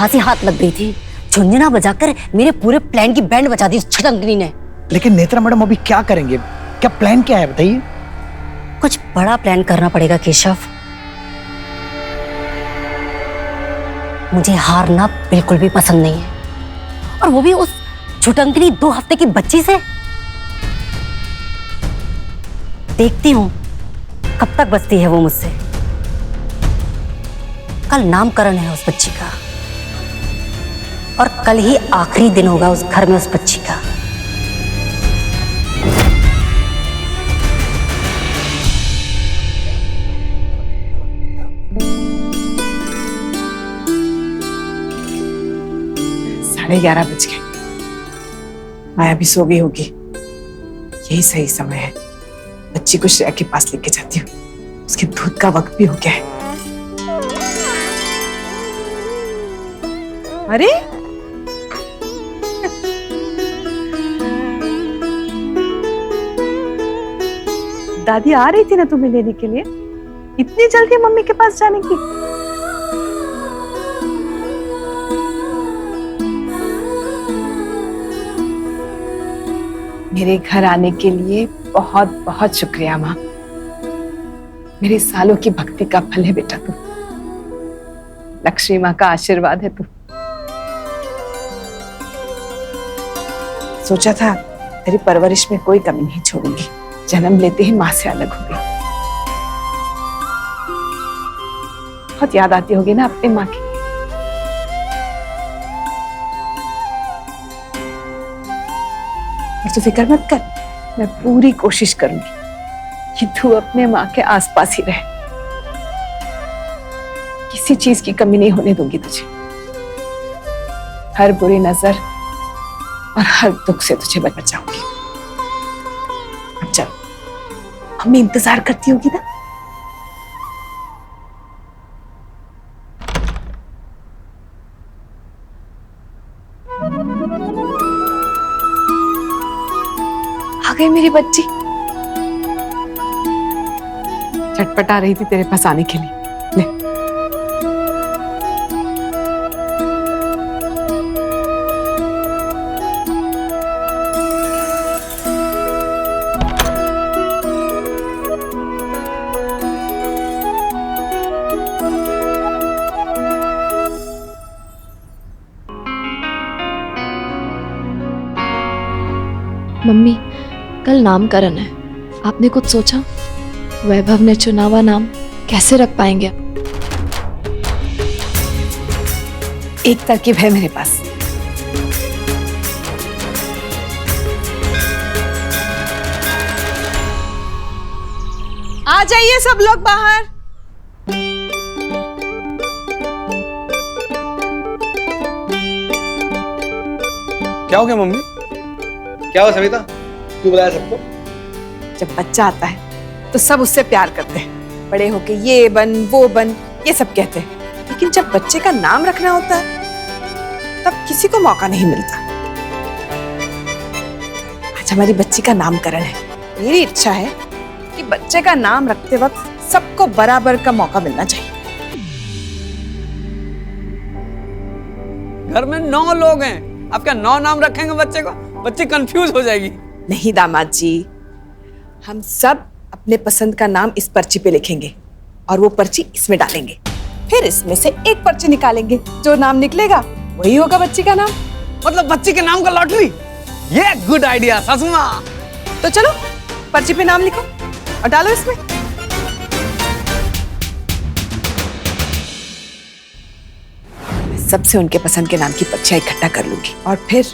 खासी हाथ लग गई थी। झुंझुना बजाकर मेरे पूरे प्लान की बैंड बजा दी उस छटंगनी ने। लेकिन नेत्रा मैडम अभी क्या करेंगे? क्या प्लान क्या है बताइए। कुछ बड़ा प्लान करना पड़ेगा केशव। मुझे हारना बिल्कुल भी पसंद नहीं है, और वो भी उस छुटंकनी 2 हफ्ते की बच्ची से। देखती हूं कब तक बचती है वो मुझसे। कल नामकरण है उस बच्ची का, और कल ही आखिरी दिन होगा उस घर में उस बच्ची का। साढ़े 11 बज गए। माया भी सो गई होगी। यही सही समय है, बच्ची को श्रेया के पास लेके जाती हूँ। उसके दूध का वक्त भी हो गया है। अरे दादी आ रही थी ना तुम्हें लेने के लिए? इतनी जल्दी मम्मी के पास जाने की? मेरे घर आने के लिए बहुत बहुत शुक्रिया माँ। मेरे सालों की भक्ति का फल है बेटा तू। लक्ष्मी माँ का आशीर्वाद है तू। सोचा था तेरी परवरिश में कोई कमी नहीं छोड़ूंगी। जन्म लेते ही माँ से अलग हो गई। बहुत याद आती होगी ना अपनी माँ की। तो फिक्र मत कर, मैं पूरी कोशिश करूंगी कि तू अपने माँ के आसपास ही रहे। किसी चीज की कमी नहीं होने दूंगी तुझे। हर बुरी नजर और हर दुख से तुझे बचाऊंगी। अब चल, मम्मी इंतजार करती होगी ना। आ गई मेरी बच्ची। छटपटा रही थी तेरे पास आने के लिए। ले। मम्मी, कल नामकरण है। आपने कुछ सोचा? वैभव ने चुना हुआ नाम कैसे रख पाएंगे? एक तरकीब है मेरे पास। आ जाइए सब लोग बाहर। क्या हो गया मम्मी? क्या हो सविता, क्यों बुलाया सबको? जब बच्चा आता है तो सब उससे प्यार करते हैं। बड़े होके ये बन वो बन ये सब कहते हैं, लेकिन जब बच्चे का नाम रखना होता है तब किसी को मौका नहीं मिलता। आज हमारी बच्ची का नामकरण है। मेरी इच्छा है कि बच्चे का नाम रखते वक्त सबको बराबर का मौका मिलना चाहिए। घर में 9 लोग हैं, आप क्या 9 नाम रखेंगे बच्चे को? बच्ची कंफ्यूज हो जाएगी। नहीं दामाद जी, हम सब अपने पसंद का नाम इस पर्ची पे लिखेंगे और वो पर्ची इसमें डालेंगे। फिर इसमें से एक पर्ची निकालेंगे। जो नाम निकलेगा वही होगा बच्ची का नाम। मतलब बच्ची के नाम का लॉटरी? ये गुड आइडिया सासू माँ। तो चलो पर्ची पे नाम लिखो और डालो इसमें। मैं सबसे उनके पसंद के नाम की पर्चियां इकट्ठा कर लूंगी और फिर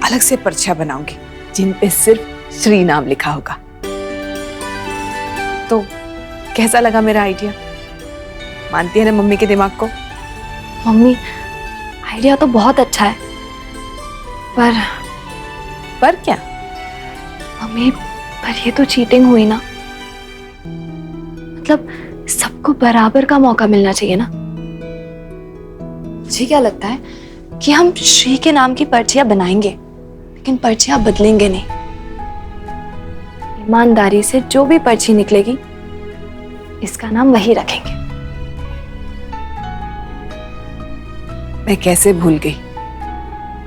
अलग से पर्चियां बनाऊंगी जिन पे सिर्फ श्री नाम लिखा होगा। तो कैसा लगा मेरा आइडिया? मानती है ना मम्मी के दिमाग को? मम्मी, आइडिया तो बहुत अच्छा है, पर क्या? मम्मी, पर ये तो चीटिंग हुई ना। मतलब सबको बराबर का मौका मिलना चाहिए ना। मुझे क्या लगता है कि हम श्री के नाम की पर्चियां बनाएंगे, लेकिन पर्चियां बदलेंगे नहीं। ईमानदारी से जो भी पर्ची निकलेगी इसका नाम वही रखेंगे। मैं कैसे भूल गई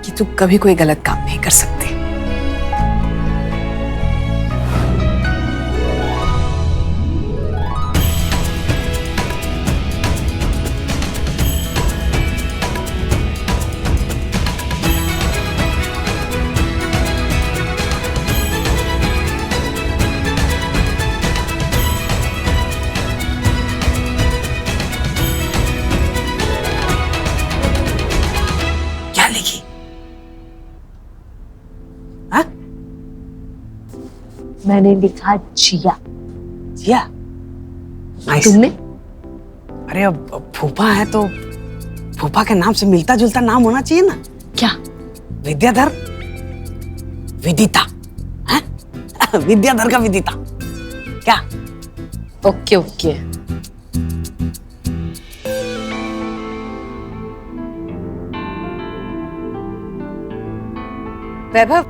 कि तू कभी कोई गलत काम नहीं कर सकती। क्या लिखी? हाँ? मैंने लिखा जिया। जिया? Nice. तुमने? अरे अब फूफा है तो फूफा के नाम से मिलता जुलता नाम होना चाहिए ना। क्या? विद्याधर, विदिता। हैं? विद्याधर का विदिता क्या? Okay okay. वैभव,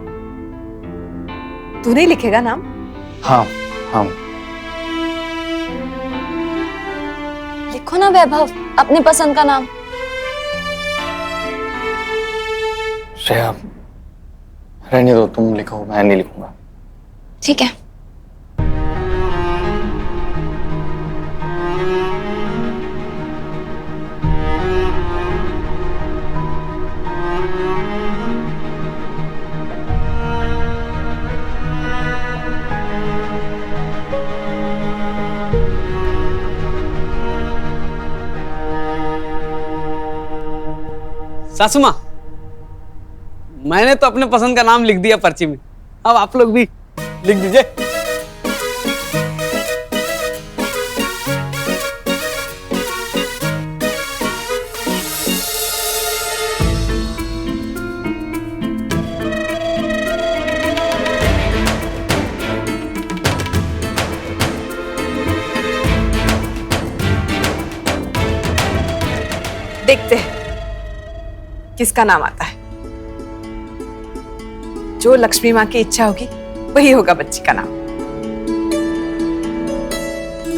तू नहीं लिखेगा नाम? हाँ हाँ। लिखो ना वैभव अपनी पसंद का नाम। श्रेया, रहने दो, तुम लिखो, मैं नहीं लिखूंगा। ठीक है। सासू माँ, मैंने तो अपने पसंद का नाम लिख दिया पर्ची में, अब आप लोग भी लिख दीजिए। देखते हैं किसका नाम आता है। जो लक्ष्मी माँ की इच्छा होगी वही होगा बच्ची का नाम।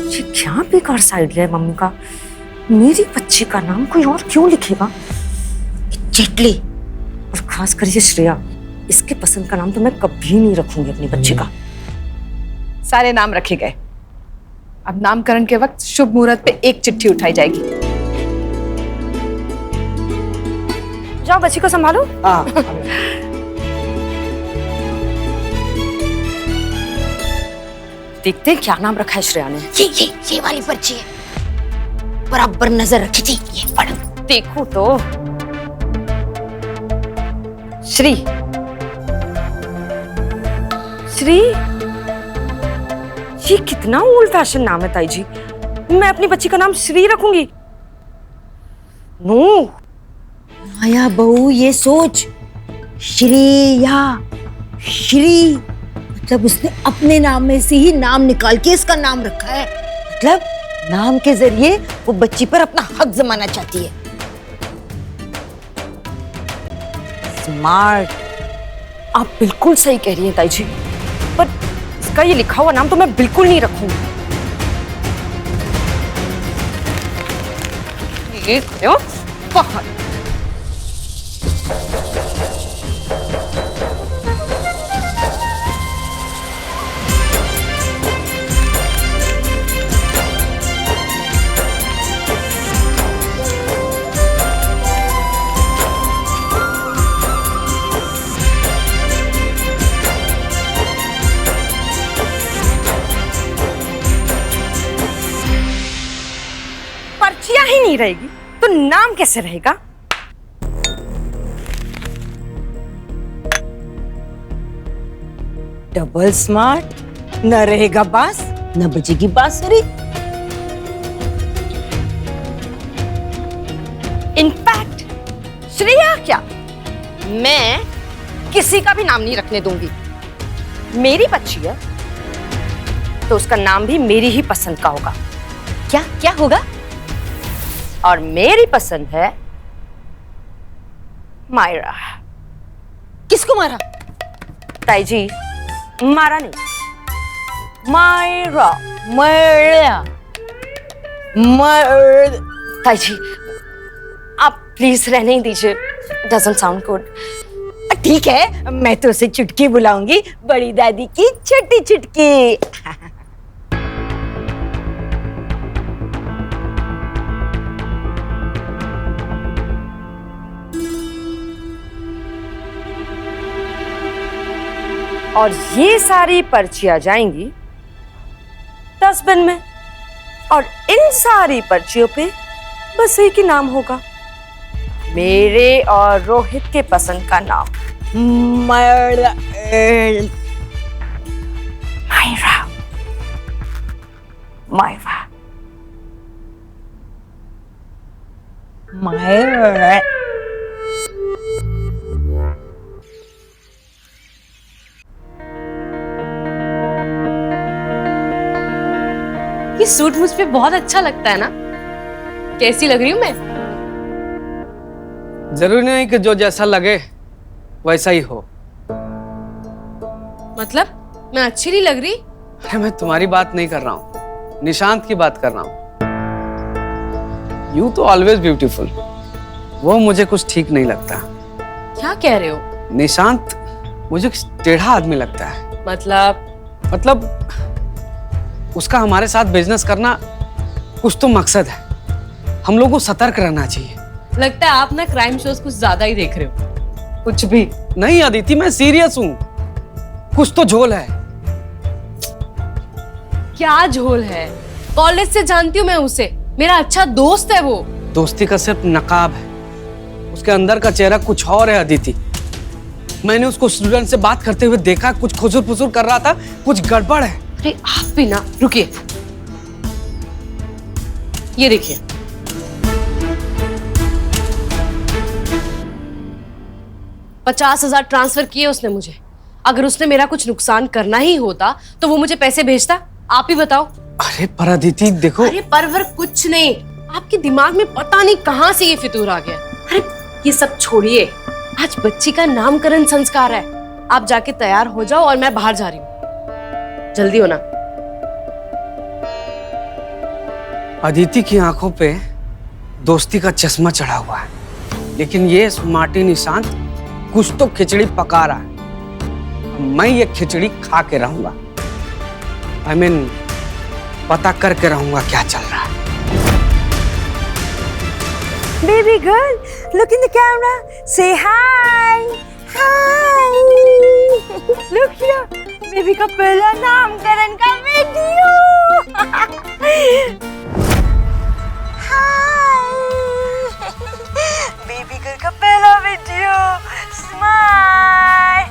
ये क्या बेकार सा आइडिया है मम्मी का। मेरी बच्ची का नाम कोई और क्यों लिखेगा? चेटली, और खास कर ये श्रेया, इसके पसंद का नाम तो मैं कभी नहीं रखूंगी अपनी बच्ची का। सारे नाम रखे गए। अब नामकरण के वक्त शुभ मुहूर्त पे एक चिट्ठी उठाई जाएगी। जाओ बच्ची को संभालो। देखते हैं क्या नाम रखा है श्रेया ने। ये वाली पर्ची है, बराबर नजर रखी थी। ये पढ़। देखो तो, श्री श्री, ये कितना ओल्ड फैशन नाम है ताई जी। मैं अपनी बच्ची का नाम श्री रखूंगी? नो। माया बहू, ये सोच, श्रेया, श्री मतलब उसने अपने नाम में से ही नाम निकाल के इसका नाम रखा है। मतलब नाम के जरिए वो बच्ची पर अपना हक जमाना चाहती है। स्मार्ट। आप बिल्कुल सही कह रही हैं ताई जी, पर इसका ये लिखा हुआ नाम तो मैं बिल्कुल नहीं रखूंगी। ये क्यों? बहुत पर्चियां ही नहीं रहेगी तो नाम कैसे रहेगा? डबल स्मार्ट, न रहेगा बास, न बजेगी बांसुरी। इनफैक्ट श्रेया क्या, मैं किसी का भी नाम नहीं रखने दूंगी। मेरी बच्ची है तो उसका नाम भी मेरी ही पसंद का होगा। क्या क्या होगा? और मेरी पसंद है मायरा। किसको मारा? ताई जी, मारा नहीं, मायरा। मर ताई जी, आप प्लीज रहने ही दीजिए, डजंट साउंड गुड। ठीक है, मैं तो उसे चुटकी बुलाऊंगी, बड़ी दादी की छोटी चुटकी। और ये सारी पर्चियां जाएंगी डस्टबिन में, और इन सारी पर्चियों पे बस एक ही नाम होगा, मेरे और रोहित के पसंद का नाम, मायरा। मायरा। मायरा। ये सूट मुझ पे बहुत अच्छा लगता है ना? कैसी लग रही हूँ मैं? जरूरी नहीं कि जो जैसा लगे वैसा ही हो। मतलब मैं अच्छी नहीं लग रही? अरे मैं तुम्हारी बात नहीं कर रहा हूँ, निशांत की बात कर रहा हूँ। यू तो ऑलवेज ब्यूटीफुल, वो मुझे कुछ ठीक नहीं लगता। क्या कह रहे हो? निशांत मुझे टेढ़ा आदमी लगता है। मतलब उसका हमारे साथ बिजनेस करना कुछ तो मकसद है। हम लोगों को सतर्क रहना चाहिए। लगता है आप ना क्राइम शोज कुछ ज्यादा ही देख रहे हो। कुछ भी नहीं अदिति, मैं सीरियस हूँ। कुछ तो झोल है। क्या झोल है? कॉलेज से जानती हूँ मैं उसे, मेरा अच्छा दोस्त है वो। दोस्ती का सिर्फ नकाब है, उसके अंदर का चेहरा कुछ और है अदिति। मैंने उसको स्टूडेंट से बात करते हुए देखा, कुछ खुजूर फुजूर कर रहा था, कुछ गड़बड़ है। अरे आप भी ना, रुकिए, ये देखिए। $50,000 ट्रांसफर किए उसने मुझे। अगर उसने मेरा कुछ नुकसान करना ही होता तो वो मुझे पैसे भेजता? आप ही बताओ। अरे पर अदिति देखो। अरे परवर कुछ नहीं, आपके दिमाग में पता नहीं कहां से ये फितूर आ गया। अरे ये सब छोड़िए, आज बच्ची का नामकरण संस्कार है। आप जाके तैयार हो जाओ और मैं बाहर जा रही हूँ, जल्दी होना। अदिति की आंखों पे दोस्ती का चश्मा चढ़ा हुआ है, लेकिन ये स्मार्टी निशांत कुछ तो खिचड़ी पका रहा है। मैं ये खिचड़ी खा के रहूंगा। I mean, पता करके रहूंगा क्या चल रहा है। Baby girl, look in the camera. Say hi. Hi. Look here. Baby का पहला नामकरण का वीडियो। हाय। बेबी गर्ल का पहला वीडियो। स्माइल।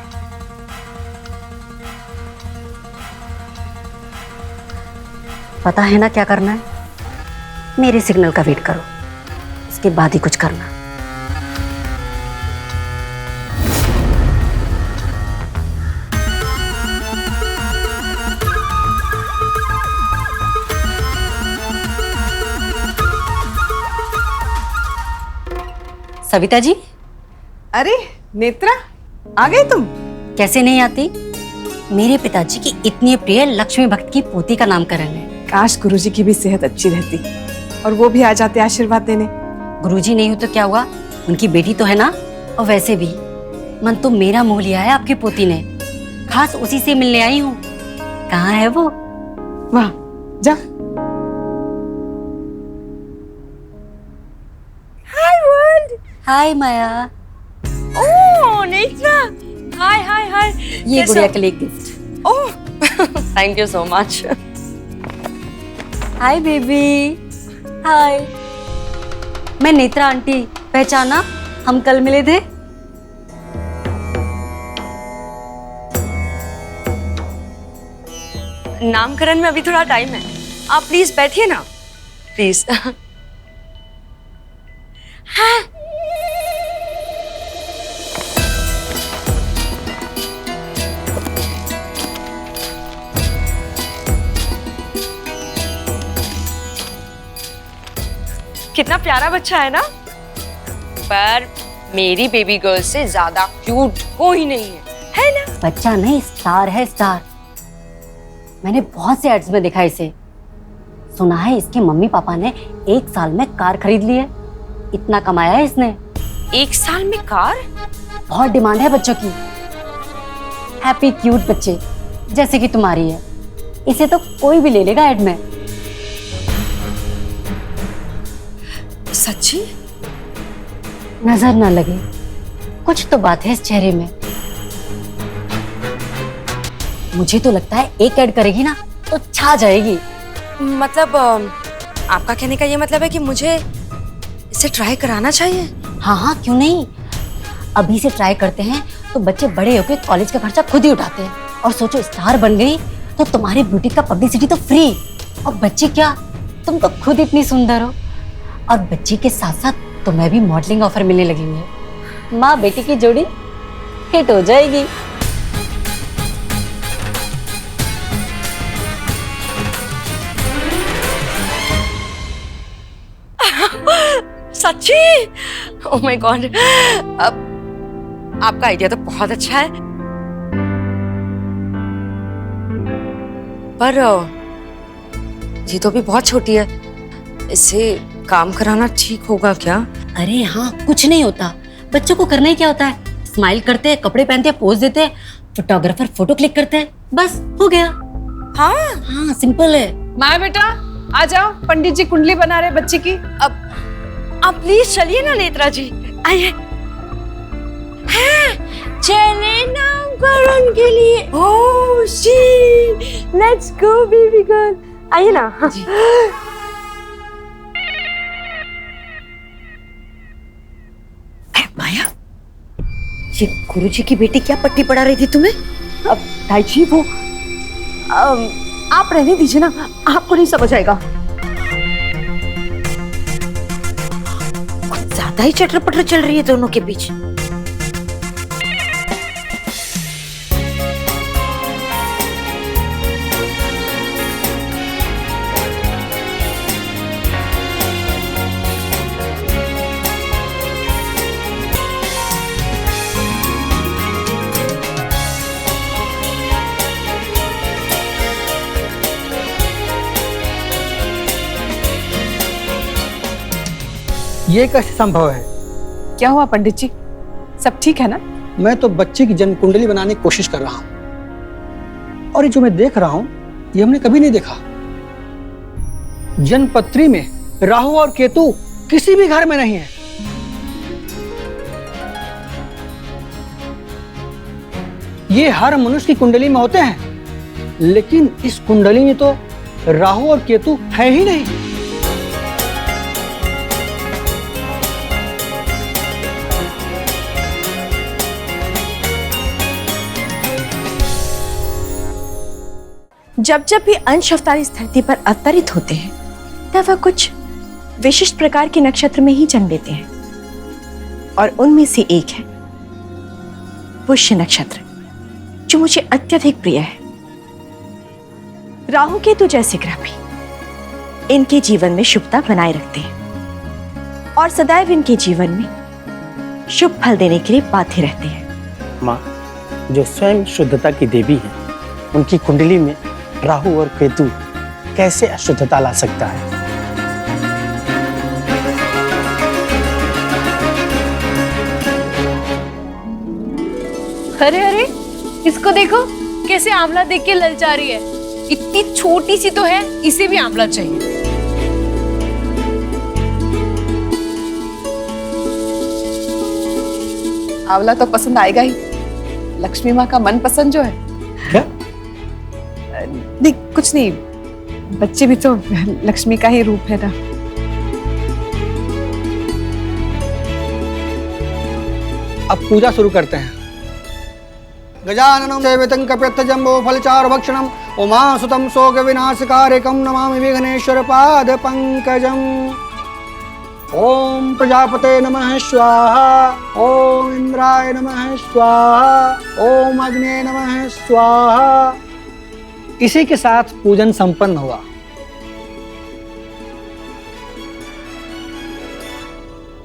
पता है ना क्या करना है? मेरे सिग्नल का वेट करो, इसके बाद ही कुछ करना। सविता जी, अरे नेत्रा, आ गई तुम? कैसे नहीं आती? मेरे पिताजी की इतनी प्रिय लक्ष्मी भक्त की पोती का नामकरण है। काश गुरुजी की भी सेहत अच्छी रहती और वो भी आ जाते आशीर्वाद देने। गुरुजी नहीं हो तो क्या हुआ, उनकी बेटी तो है ना। और वैसे भी मन तो मेरा मोह लिया है आपकी पोती ने, खास उसी से मिलने आई हूँ। कहाँ है वो? वाह, जा। हाय माया। ओह नेत्रा, हाय हाय हाय। ये गुड़िया के लिए gift. Oh thank you so much. Hi baby. Hi, मैं नेत्रा आंटी, पहचाना? हम कल मिले थे। नामकरण में अभी थोड़ा टाइम है, आप प्लीज बैठिए ना, प्लीज। हाँ। कितना प्यारा बच्चा है ना, पर मेरी बेबी गर्ल से ज्यादा क्यूट कोई नहीं है ना? बच्चा नहीं, स्टार है, स्टार। मैंने बहुत से एड्स में देखा इसे। सुना है इसके मम्मी पापा ने 1 साल में कार खरीद ली है। इतना कमाया है इसने। 1 साल में कार? बहुत डिमांड है बच्चों की। हैप्पी क्यूट बच्चे जैसे कि तुम्हारी है, इसे तो कोई भी ले लेगा ऐड में। सच्ची? नजर ना लगे, कुछ तो बात है इस चेहरे में। मुझे तो लगता है एक ऐड करेगी ना तो छा जाएगी। मतलब आपका कहने का ये मतलब है कि मुझे इसे ट्राई कराना चाहिए? हाँ हाँ, क्यों नहीं। अभी से ट्राई करते हैं तो बच्चे बड़े होकर कॉलेज का खर्चा खुद ही उठाते हैं। और सोचो, स्टार बन गई तो तुम्हारी ब्यूटी का पब्लिसिटी तो फ्री। और बच्ची क्या, तुम तो खुद इतनी सुंदर हो। और बच्ची के साथ साथ तुम्हें भी मॉडलिंग ऑफर मिलने लगी हुई है। माँ बेटी की जोड़ी हिट हो जाएगी। सच्ची? ओह माय गॉड, अब आपका आइडिया तो बहुत अच्छा है, पर ये तो भी बहुत छोटी है, इससे काम कराना ठीक होगा क्या? अरे हाँ, कुछ नहीं होता। बच्चों को करना ही क्या होता है, स्माइल करते हैं, कपड़े पहनते हैं, पोज देते हैं, फोटोग्राफर फोटो क्लिक करते हैं, बस हो गया। हाँ हाँ, सिंपल है। माया बेटा आ जाओ, पंडित जी कुंडली बना रहे बच्ची की। अब आप प्लीज चलिए ना नेत्रा जी, आइए। चले नामकरण के लिए। ओह she, let's go baby girl, आइए ना। जी। माया, ये गुरुजी की बेटी क्या पट्टी पढ़ा रही थी तुम्हें? अब ताई जी वो आप रहने दीजिए ना, आपको नहीं समझ आएगा। कुछ ज्यादा ही चटर पटर चल रही है दोनों के बीच। ये कैसे संभव है? क्या हुआ पंडित जी, सब ठीक है ना? मैं तो बच्चे की जन्म कुंडली बनाने की कोशिश कर रहा हूं, और ये जो मैं देख रहा हूं ये हमने कभी नहीं देखा। जन्म पत्री में राहु और केतु किसी भी घर में नहीं है। ये हर मनुष्य की कुंडली में होते हैं, लेकिन इस कुंडली में तो राहु और केतु है ही नहीं। जब जब भी अंश अवतार इस धरती पर अवतरित होते हैं तब वह कुछ विशिष्ट प्रकार के नक्षत्र में ही जन्म लेते हैं, और उनमें से एक है पुष्य नक्षत्र, जो मुझे अत्यधिक प्रिय है। राहु केतु जैसे ग्रह भी इनके जीवन में शुभता बनाए रखते हैं और सदैव इनके जीवन में शुभ फल देने के लिए बाध्य रहते हैं। माँ, जो स्वयं शुद्धता की देवी है, उनकी कुंडली में राहु और केतु कैसे अशुद्धता ला सकता है? अरे अरे, इसको देखो कैसे आंवला देख के ललचा रही है। इतनी छोटी सी तो है, इसे भी आंवला चाहिए। आंवला तो पसंद आएगा ही, लक्ष्मी माँ का मन पसंद जो है। क्या? नहीं कुछ नहीं, बच्चे भी तो लक्ष्मी का ही रूप है ना। अब पूजा शुरू करते हैं। गजाननं सेवितं कपित्थजम्बो फलचारुभक्षणं उमासुतं शोकविनाशकारकं नमामि विघ्नेश्वर पाद पंकजम्। ओम प्रजापते नमः स्वाहा, ओम इंद्राय नमः स्वाहा, ओम अग्ने नमः स्वाहा। इसी के साथ पूजन संपन्न हुआ।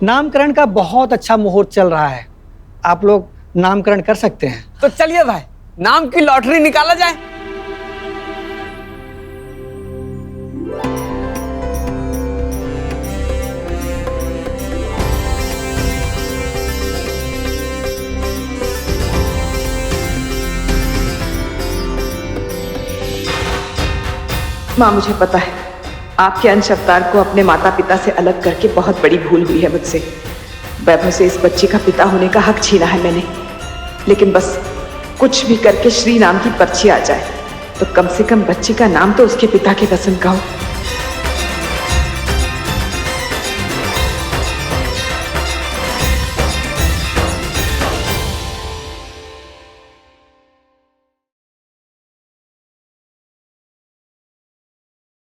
नामकरण का बहुत अच्छा मुहूर्त चल रहा है, आप लोग नामकरण कर सकते हैं। तो चलिए भाई, नाम की लॉटरी निकाला जाए। माँ मुझे पता है आपके अंश अवतार को अपने माता पिता से अलग करके बहुत बड़ी भूल हुई है मुझसे। वैभव से इस बच्ची का पिता होने का हक छीना है मैंने, लेकिन बस कुछ भी करके श्री नाम की पर्ची आ जाए तो कम से कम बच्ची का नाम तो उसके पिता के पसंद का हो।